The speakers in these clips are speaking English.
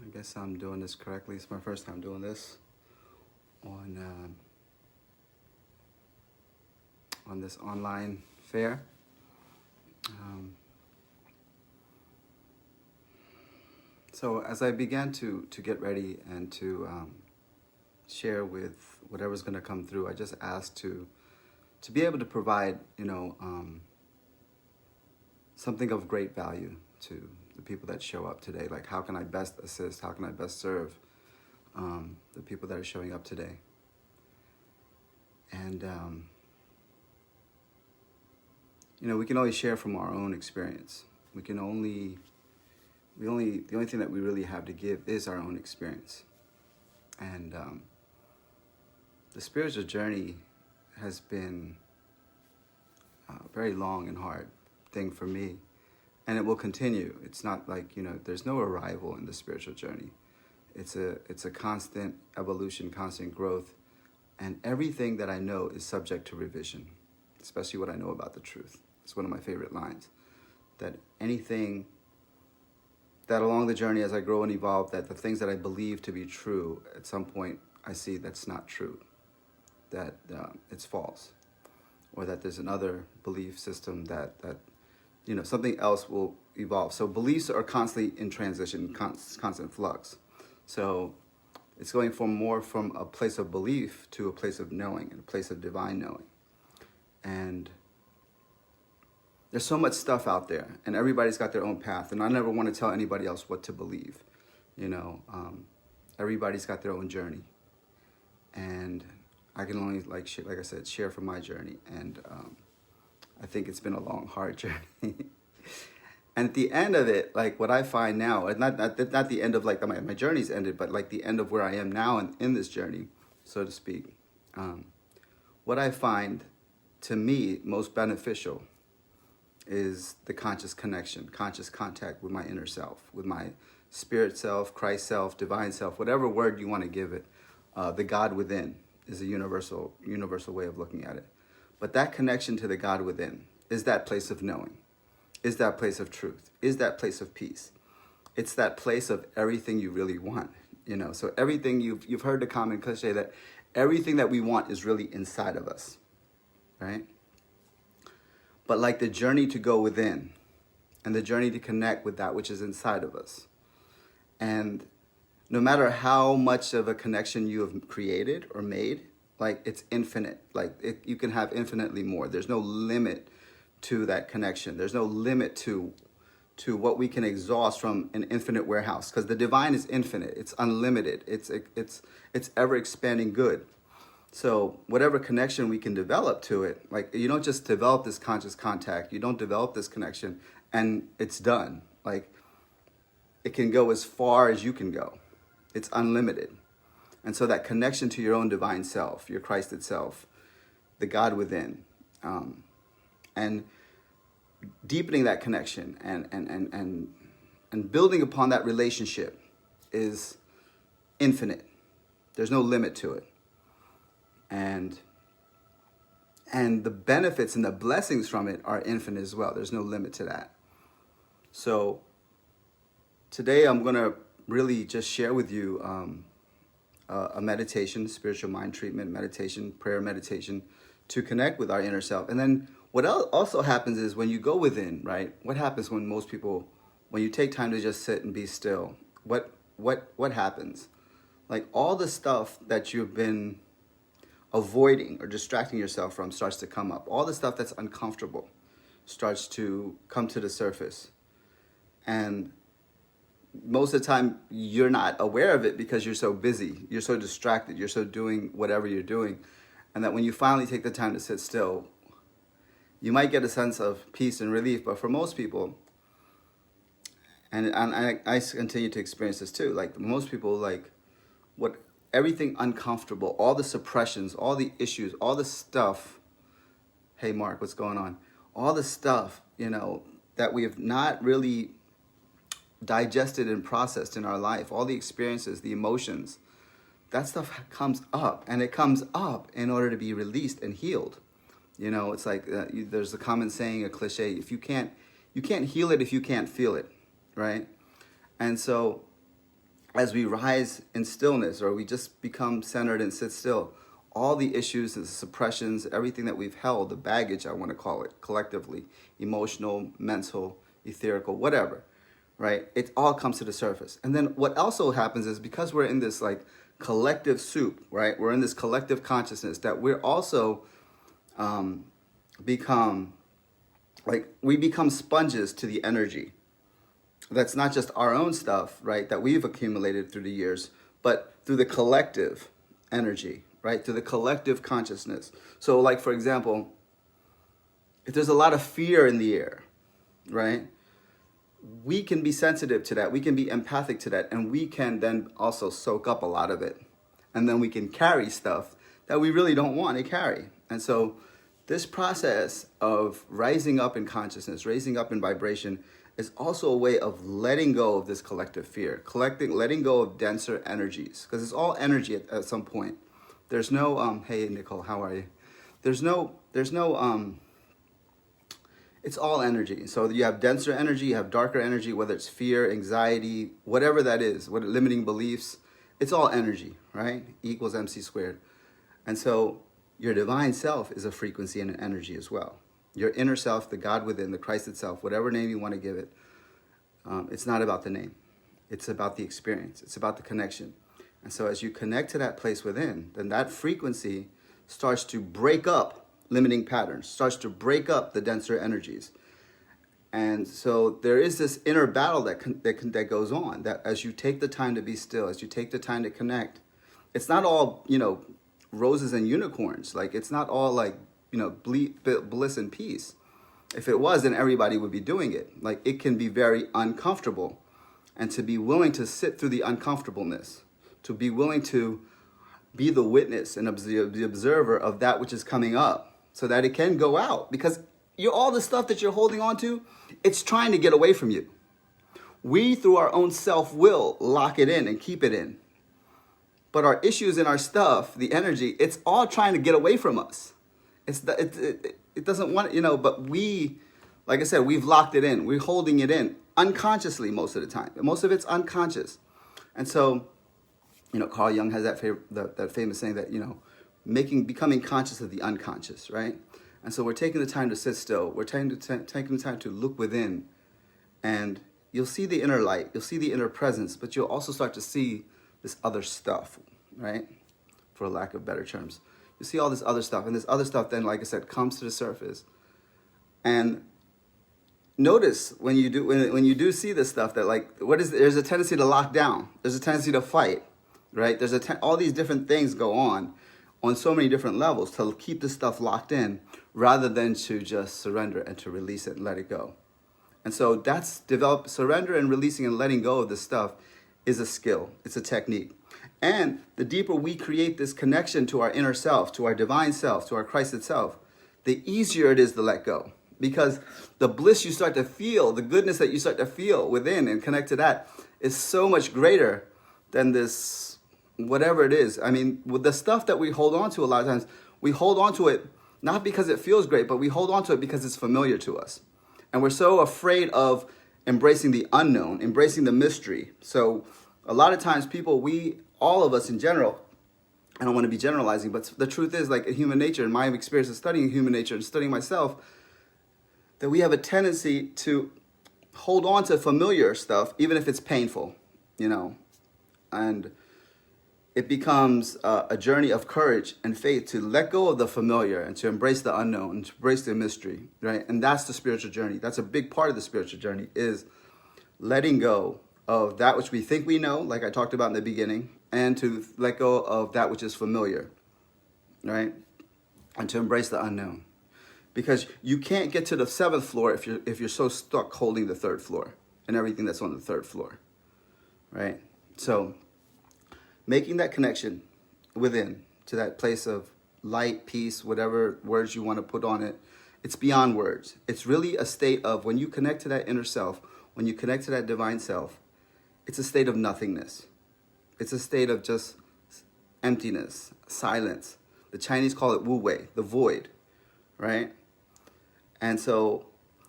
I guess I'm doing this correctly. It's my first time doing this on this online fair. Um, so as I began to get ready and to share with whatever's going to come through, I just asked to be able to provide, something of great value to the people that show up today. Like, how can I best assist? How can I best serve the people that are showing up today? And we can always share from our own experience. The only thing that we really have to give is our own experience. And the spiritual journey has been a very long and hard thing for me, and it will continue. It's not like, there's no arrival in the spiritual journey. It's a constant evolution, constant growth, and everything that I know is subject to revision, especially what I know about the truth. It's one of my favorite lines, that anything that along the journey as I grow and evolve, that the things that I believe to be true, at some point I see that's not true, that it's false, or that there's another belief system that something else will evolve. So beliefs are constantly in transition, constant flux. So it's going from a place of belief to a place of knowing, and a place of divine knowing. And there's so much stuff out there, and everybody's got their own path. And I never want to tell anybody else what to believe. Everybody's got their own journey, and I can only, like I said, share from my journey. And I think it's been a long, hard journey. And at the end of it, like what I find now, not the end of like my journey's ended, but like the end of where I am now in this journey, so to speak. What I find to me most beneficial is the conscious connection, conscious contact with my inner self, with my spirit self, Christ self, divine self, whatever word you want to give it. The God within is a universal way of looking at it. But that connection to the God within is that place of knowing, is that place of truth, is that place of peace. It's that place of everything you really want, So everything you've heard the common cliche that everything that we want is really inside of us, right? But like the journey to go within and the journey to connect with that which is inside of us. And no matter how much of a connection you have created or made, like it's infinite. You can have infinitely more. There's no limit to that connection. There's no limit to what we can exhaust from an infinite warehouse, because the divine is infinite. It's unlimited. It's ever expanding good. So whatever connection we can develop to it, like you don't just develop this conscious contact, you don't develop this connection and it's done. Like it can go as far as you can go. It's unlimited. And so that connection to your own divine self, your Christ itself, the God within, and deepening that connection and building upon that relationship is infinite. There's no limit to it. And the benefits and the blessings from it are infinite as well. There's no limit to that. So today I'm going to really just share with you a meditation, spiritual mind treatment meditation, prayer meditation, to connect with our inner self. And then what also happens is when you go within, right? What happens when you take time to just sit and be still? What happens? Like all the stuff that you've been avoiding or distracting yourself from starts to come up. All the stuff that's uncomfortable starts to come to the surface. And most of the time you're not aware of it because you're so busy, you're so distracted, you're so doing whatever you're doing. And that when you finally take the time to sit still, you might get a sense of peace and relief. But for most people, and I continue to experience this too, like most people, like everything uncomfortable, all the suppressions, all the issues, all the stuff. Hey, Mark, what's going on? All the stuff, that we have not really digested and processed in our life, all the experiences, the emotions, that stuff comes up, and it comes up in order to be released and healed. It's like there's a common saying, a cliche, if you can't heal it if you can't feel it, right? And so as we rise in stillness, or we just become centered and sit still, all the issues, the suppressions, everything that we've held, the baggage, I want to call it collectively, emotional, mental, etherical, whatever, right? It all comes to the surface. And then what also happens is, because we're in this like collective soup, right? We're in this collective consciousness, that we're also become sponges to the energy. That's not just our own stuff, right, that we've accumulated through the years, but through the collective energy, right, through the collective consciousness. So, like, for example, if there's a lot of fear in the air, right, we can be sensitive to that. We can be empathic to that. And we can then also soak up a lot of it. And then we can carry stuff that we really don't want to carry. And so this process of rising up in consciousness, raising up in vibration, is also a way of letting go of this collective fear, letting go of denser energies, because it's all energy at some point. There's no, hey, Nicole, how are you? There's no, it's all energy. So you have denser energy, you have darker energy, whether it's fear, anxiety, whatever that is, what limiting beliefs, it's all energy, right? E equals MC squared. And so your divine self is a frequency and an energy as well. Your inner self, the God within, the Christ itself, whatever name you want to give it, it's not about the name. It's about the experience. It's about the connection. And so as you connect to that place within, then that frequency starts to break up limiting patterns, starts to break up the denser energies. And so there is this inner battle that goes on, that as you take the time to be still, as you take the time to connect, it's not all, roses and unicorns. Like, it's not all like, bliss and peace. If it was, then everybody would be doing it. Like, it can be very uncomfortable. And to be willing to sit through the uncomfortableness, to be willing to be the witness and the observer of that which is coming up, so that it can go out. Because all the stuff that you're holding on to, it's trying to get away from you. We, through our own self-will, lock it in and keep it in. But our issues and our stuff, the energy, it's all trying to get away from us. It doesn't want, but we, like I said, we've locked it in. We're holding it in unconsciously most of the time. Most of it's unconscious. And so, Carl Jung has that famous saying that, becoming conscious of the unconscious, right? And so we're taking the time to sit still. We're taking the time to look within, and you'll see the inner light. You'll see the inner presence, but you'll also start to see this other stuff, right? For lack of better terms. You see all this other stuff, and this other stuff then, like I said, comes to the surface. And notice when you do see this stuff that, like, there's a tendency to lock down. There's a tendency to fight, right? There's all these different things go on so many different levels to keep this stuff locked in, rather than to just surrender and to release it and let it go. And so surrender and releasing and letting go of this stuff is a skill. It's a technique. And the deeper we create this connection to our inner self, to our divine self, to our Christ itself, the easier it is to let go. Because the bliss you start to feel, the goodness that you start to feel within and connect to that, is so much greater than this, whatever it is. I mean, with the stuff that we hold on to, a lot of times, we hold on to it not because it feels great, but we hold on to it because it's familiar to us. And we're so afraid of embracing the unknown, embracing the mystery. So a lot of times all of us in general, I don't want to be generalizing, but the truth is, like, in human nature, in my experience of studying human nature and studying myself, that we have a tendency to hold on to familiar stuff, even if it's painful, and it becomes a journey of courage and faith to let go of the familiar and to embrace the unknown and to embrace the mystery, right? And that's the spiritual journey. That's a big part of the spiritual journey, is letting go of that which we think we know, like I talked about in the beginning, and to let go of that which is familiar, right? And to embrace the unknown. Because you can't get to the 7th floor if you're so stuck holding the 3rd floor and everything that's on the 3rd floor, right? So making that connection within to that place of light, peace, whatever words you want to put on it, it's beyond words. It's really a state of, when you connect to that inner self, when you connect to that divine self, it's a state of nothingness. It's a state of just emptiness, silence. The Chinese call it wu wei, the void, right? And so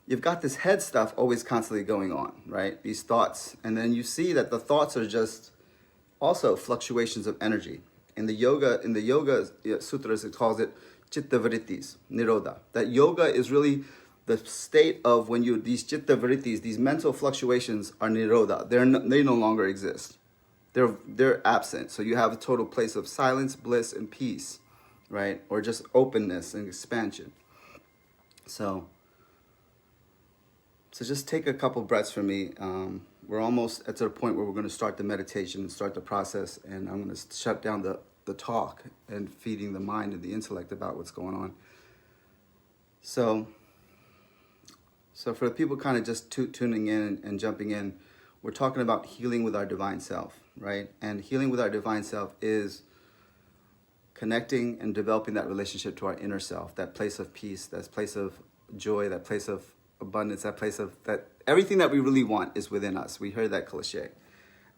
you've got this head stuff always constantly going on, right? These thoughts. And then you see that the thoughts are just also fluctuations of energy. In the yoga sutras, it calls it chitta vrittis, nirodha. That yoga is really the state of when these chitta vrittis, these mental fluctuations are nirodha. They no longer exist. They're absent. So you have a total place of silence, bliss, and peace, right? Or just openness and expansion. So just take a couple breaths for me. We're almost at the point where we're going to start the meditation and start the process, and I'm going to shut down the talk and feeding the mind and the intellect about what's going on. So for the people kind of just tuning in and jumping in, we're talking about healing with our divine self, right? And healing with our divine self is connecting and developing that relationship to our inner self, that place of peace, that place of joy, that place of abundance, that place of that everything that we really want is within us. We heard that cliche.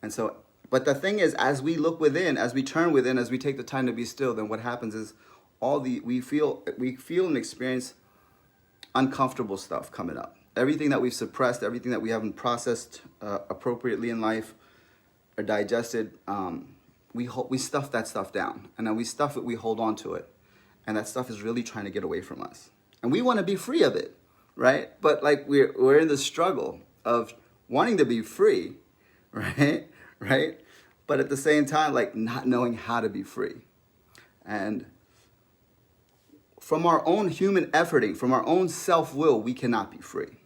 And so, but the thing is, as we look within, as we turn within, as we take the time to be still, then what happens is we feel and experience uncomfortable stuff coming up. Everything that we've suppressed, everything that we haven't processed appropriately in life or digested, we stuff that stuff down. And then we stuff it, we hold on to it. And that stuff is really trying to get away from us. And we want to be free of it, right? But like we're in the struggle of wanting to be free, right? Right? But at the same time, like not knowing how to be free. And from our own human efforting, from our own self-will, we cannot be free.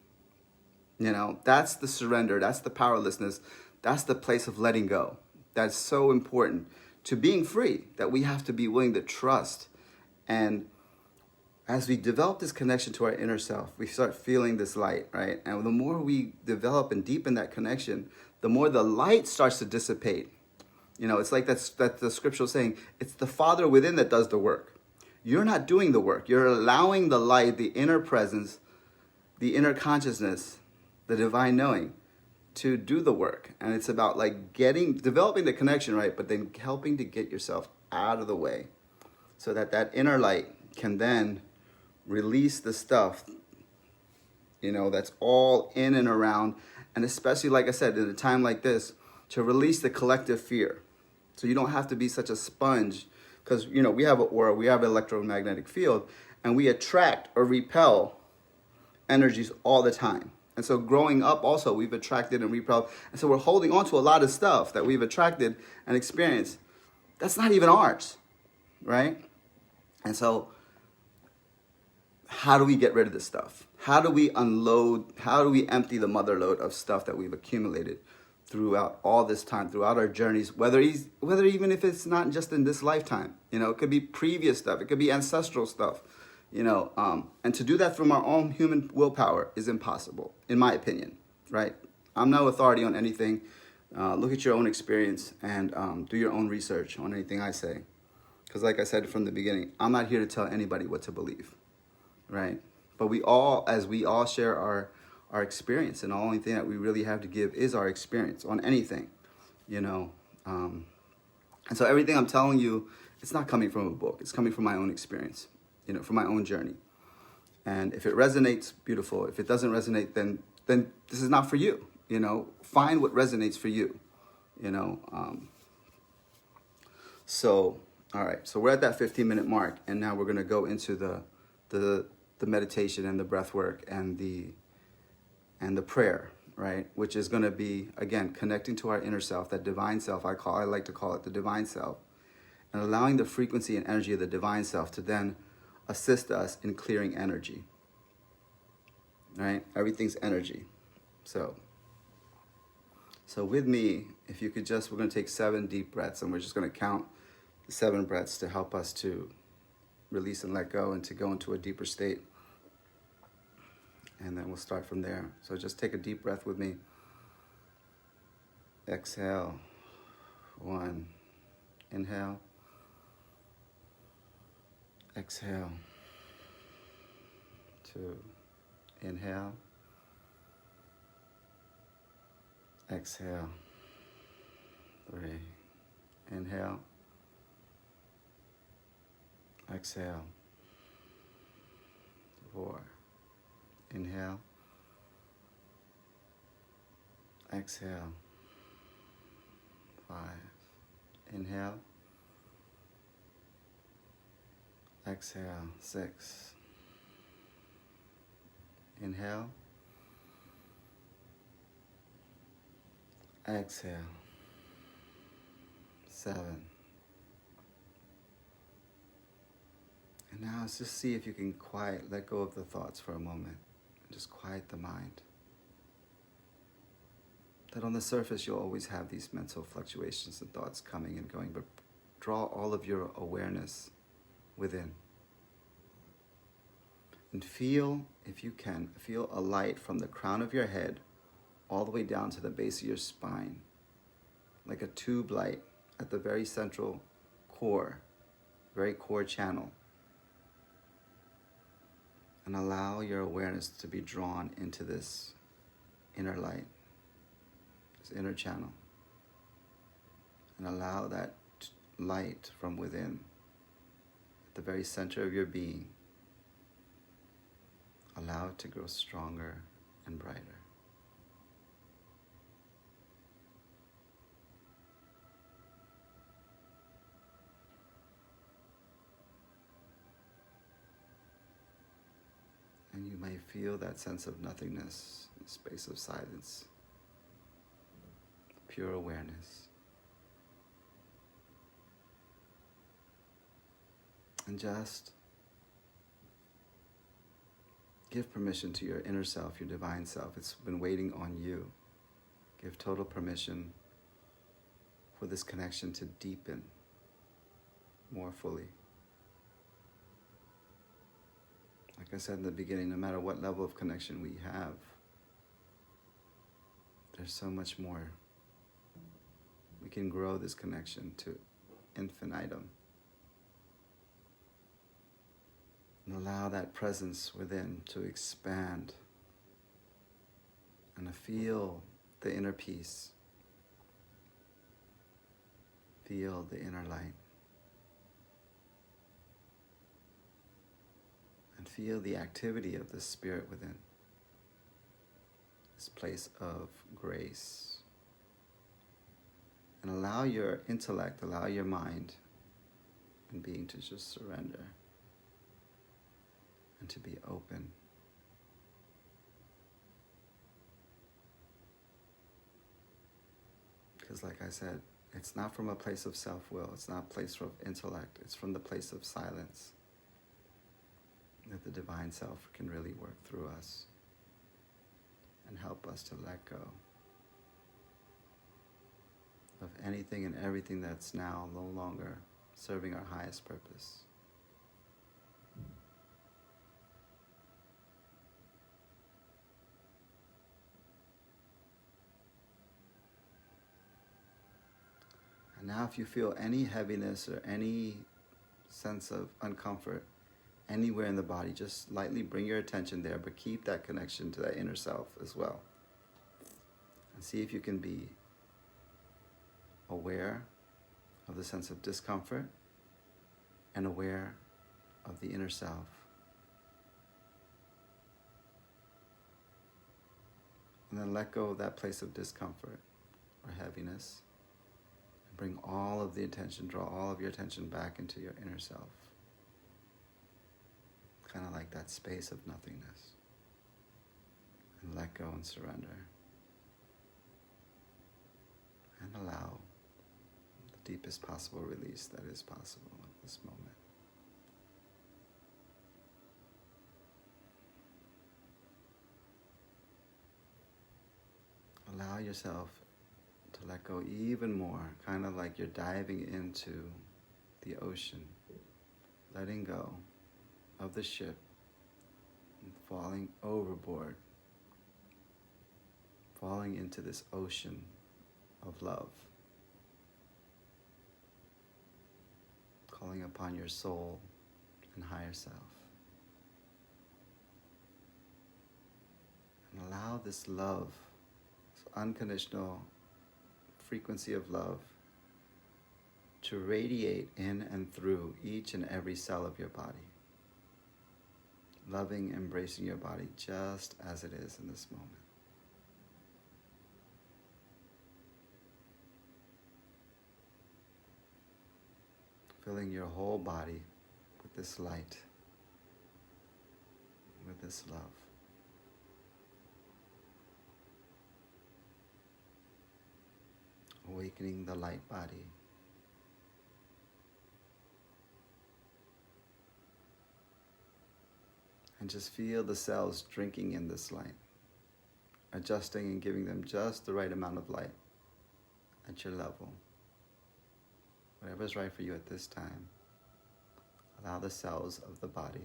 You know, that's the surrender, that's the powerlessness, that's the place of letting go. That's so important to being free, that we have to be willing to trust. And as we develop this connection to our inner self, we start feeling this light, right? And the more we develop and deepen that connection, the more the light starts to dissipate. You know, it's like that's the scriptural saying, it's the Father within that does the work. You're not doing the work. You're allowing the light, the inner presence, the inner consciousness, the divine knowing to do the work. And it's about like developing the connection, right? But then helping to get yourself out of the way so that inner light can then release the stuff, you know, that's all in and around. And especially, like I said, in a time like this, to release the collective fear. So you don't have to be such a sponge because, you know, we have an aura, we have an electromagnetic field, and we attract or repel energies all the time. And so growing up also, we've attracted and repelled. And so we're holding on to a lot of stuff that we've attracted and experienced. That's not even ours, right? And so how do we get rid of this stuff? How do we unload? How do we empty the mother load of stuff that we've accumulated throughout all this time, throughout our journeys, whether even if it's not just in this lifetime, you know, it could be previous stuff, it could be ancestral stuff, you know, and to do that from our own human willpower is impossible, in my opinion, right? I'm no authority on anything. Look at your own experience and do your own research on anything I say. Because like I said from the beginning, I'm not here to tell anybody what to believe, right? But as we all share our experience, and the only thing that we really have to give is our experience on anything, you know. And so everything I'm telling you, it's not coming from a book. It's coming from my own experience, you know, from my own journey. And if it resonates, beautiful. If it doesn't resonate, then this is not for you, you know. Find what resonates for you, you know. So, all right. So we're at that 15-minute mark, and now we're going to go into the meditation and the breath work and the prayer, right? Which is going to be, again, connecting to our inner self, that divine self. I like to call it the divine self, and allowing the frequency and energy of the divine self to then assist us in clearing energy, right? Everything's energy. So with me, if you could we're going to take 7 deep breaths, and we're just going to count the 7 breaths to help us to release and let go and to go into a deeper state. And then we'll start from there. So just take a deep breath with me. Exhale. 1. Inhale. Exhale. 2. Inhale. Exhale. 3. Inhale. Exhale. 4. Inhale. Exhale. 5. Inhale. Exhale. 6. Inhale. Exhale. 7. And now let's just see if you can let go of the thoughts for a moment. And just quiet the mind. That on the surface you'll always have these mental fluctuations and thoughts coming and going, but draw all of your awareness within. And feel, if you can, feel a light from the crown of your head all the way down to the base of your spine, like a tube light at the very central core, very core channel. And allow your awareness to be drawn into this inner light, this inner channel. And allow that light from within, at the very center of your being, allow it to grow stronger and brighter. And you may feel that sense of nothingness, the space of silence, pure awareness. And just give permission to your inner self, your divine self. It's been waiting on you. Give total permission for this connection to deepen more fully. Like I said in the beginning, no matter what level of connection we have, there's so much more. We can grow this connection to infinitum. And allow that presence within to expand and to feel the inner peace. Feel the inner light. And feel the activity of the spirit within. This place of grace. And allow your intellect, allow your mind and being to just surrender. And to be open. Because like I said, it's not from a place of self-will, it's not a place of intellect, it's from the place of silence that the divine self can really work through us and help us to let go of anything and everything that's now no longer serving our highest purpose. And now if you feel any heaviness or any sense of uncomfort anywhere in the body, just lightly bring your attention there, but keep that connection to that inner self as well. And see if you can be aware of the sense of discomfort and aware of the inner self. And then let go of that place of discomfort or heaviness. Bring all of the attention, draw all of your attention back into your inner self. Kind of like that space of nothingness. And let go and surrender. And allow the deepest possible release that is possible at this moment. Allow yourself to let go even more, kind of like you're diving into the ocean, letting go of the ship and falling overboard, falling into this ocean of love, calling upon your soul and higher self. And allow this love, this unconditional frequency of love, to radiate in and through each and every cell of your body. Loving, embracing your body just as it is in this moment. filling your whole body with this light, with this love. Awakening the light body. And just feel the cells drinking in this light, adjusting and giving them just the right amount of light at your level. Whatever's right for you at this time. Allow the cells of the body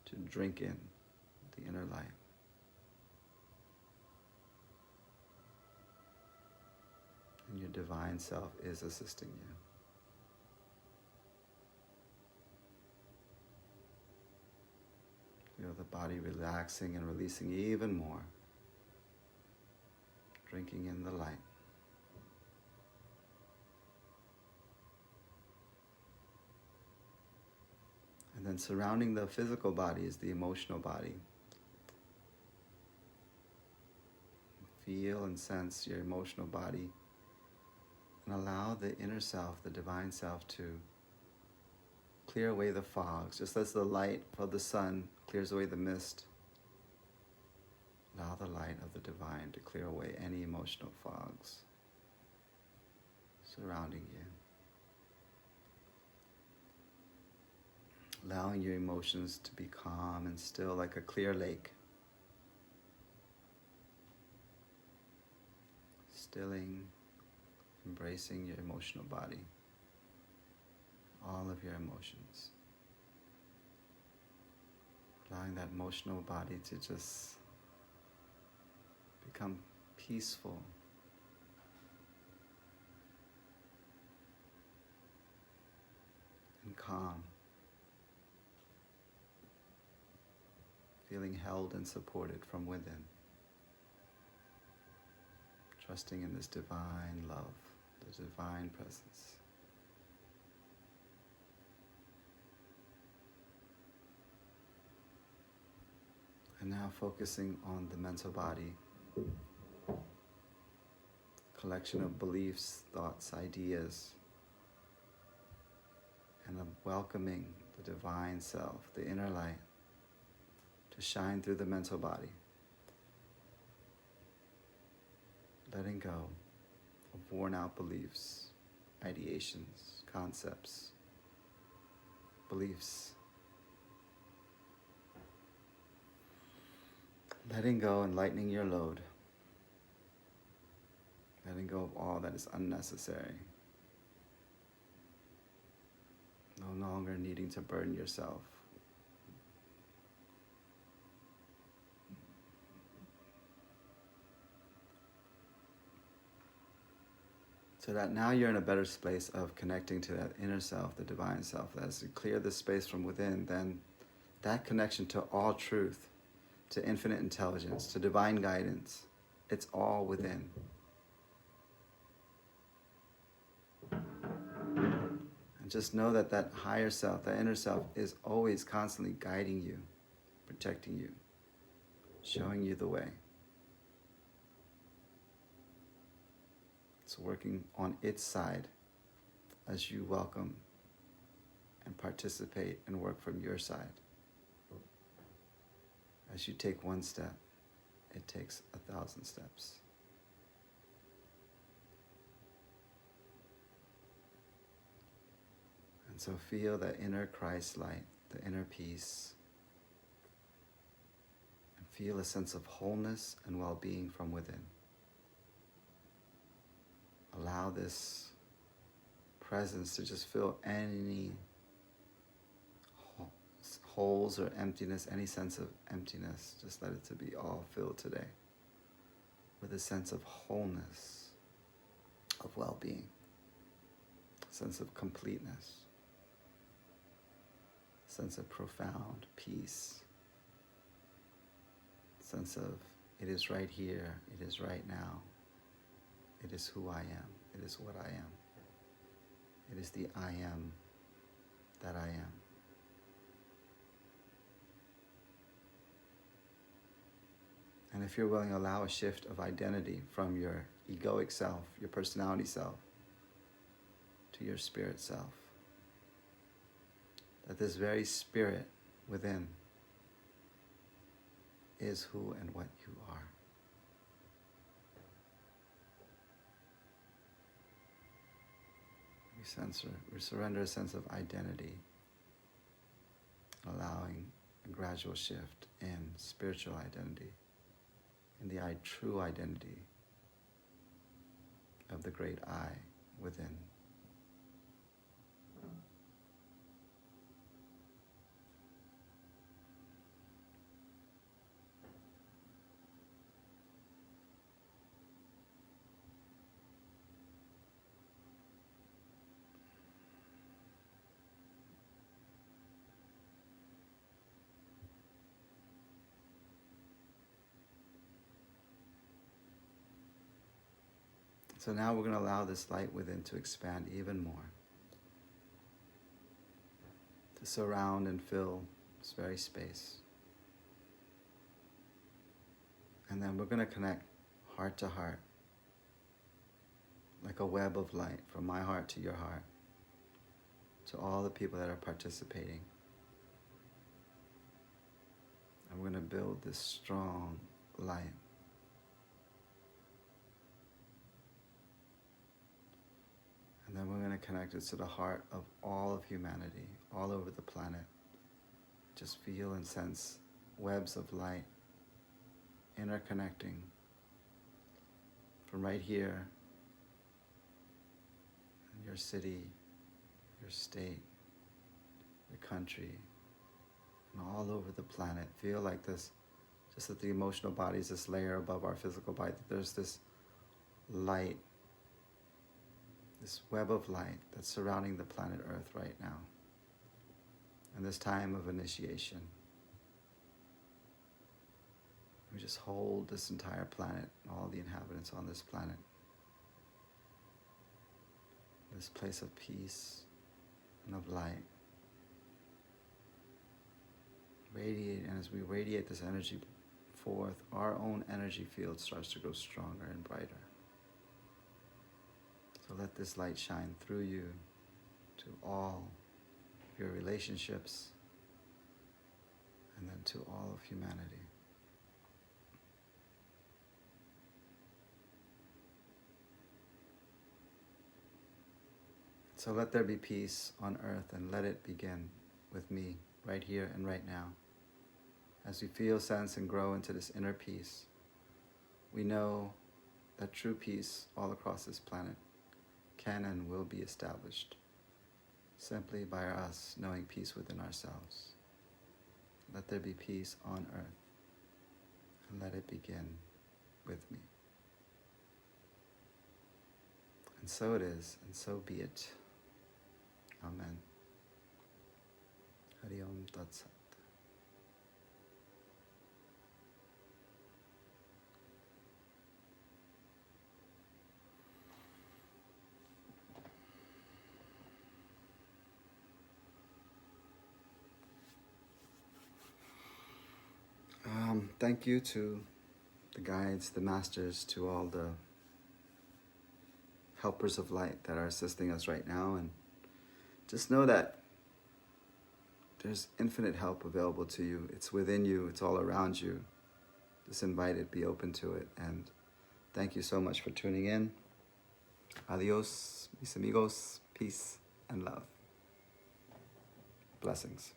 to drink in the inner light. And your divine self is assisting you. Feel the body relaxing and releasing even more. Drinking in the light. And then surrounding the physical body is the emotional body. Feel and sense your emotional body and allow the inner self, the divine self, to clear away the fogs. Just as the light of the sun clears away the mist, allow the light of the divine to clear away any emotional fogs surrounding you. Allowing your emotions to be calm and still like a clear lake. Stilling, embracing your emotional body. All of your emotions. Allowing that emotional body to just become peaceful. And calm. Feeling held and supported from within. Trusting in this divine love, the divine presence. And now focusing on the mental body. Collection of beliefs, thoughts, ideas. And welcoming the divine self, the inner light, to shine through the mental body. Letting go of worn out beliefs, ideations, concepts, beliefs. Letting go and lightening your load. Letting go of all that is unnecessary. No longer needing to burden yourself. So that now you're in a better space of connecting to that inner self, the divine self. As you clear the space from within, then that connection to all truth, to infinite intelligence, to divine guidance, it's all within. And just know that that higher self, that inner self, is always constantly guiding you, protecting you, showing you the way. It's working on its side as you welcome and participate and work from your side. As you take one step, it takes 1,000 steps. And so feel that inner Christ light, the inner peace, and feel a sense of wholeness and well-being from within. Allow this presence to just fill any holes or emptiness, any sense of emptiness. Just let it to be all filled today with a sense of wholeness, of well-being, a sense of completeness, a sense of profound peace, a sense of it is right here, it is right now. It is who I am. It is what I am. It is the I am that I am. And if you're willing, allow a shift of identity from your egoic self, your personality self, to your spirit self. that this very spirit within is who and what you are. We surrender a sense of identity, allowing a gradual shift in spiritual identity, in the true identity of the great I within. So now we're going to allow this light within to expand even more, to surround and fill this very space. And then we're going to connect heart to heart, like a web of light from my heart to your heart, to all the people that are participating. And we're going to build this strong light. And then we're going to connect it to the heart of all of humanity, all over the planet. Just feel and sense webs of light interconnecting from right here in your city, your state, your country, and all over the planet. Feel like this, just that the emotional body is this layer above our physical body, that there's this light, this web of light that's surrounding the planet Earth right now, in this time of initiation. We just hold this entire planet, all the inhabitants on this planet, this place of peace and of light. Radiate, and as we radiate this energy forth, our own energy field starts to grow stronger and brighter. So let this light shine through you to all your relationships and then to all of humanity. So let there be peace on earth, and let it begin with me right here and right now. As we feel, sense, and grow into this inner peace, we know that true peace all across this planet can and will be established simply by us knowing peace within ourselves. Let there be peace on earth, and let it begin with me. And so it is, and so be it. Amen. Hari Om Tat Sat. Thank you to the guides, the masters, to all the helpers of light that are assisting us right now. And just know that there's infinite help available to you. It's within you. It's all around you. Just invite it. Be open to it. And thank you so much for tuning in. Adios, mis amigos. Peace and love. Blessings.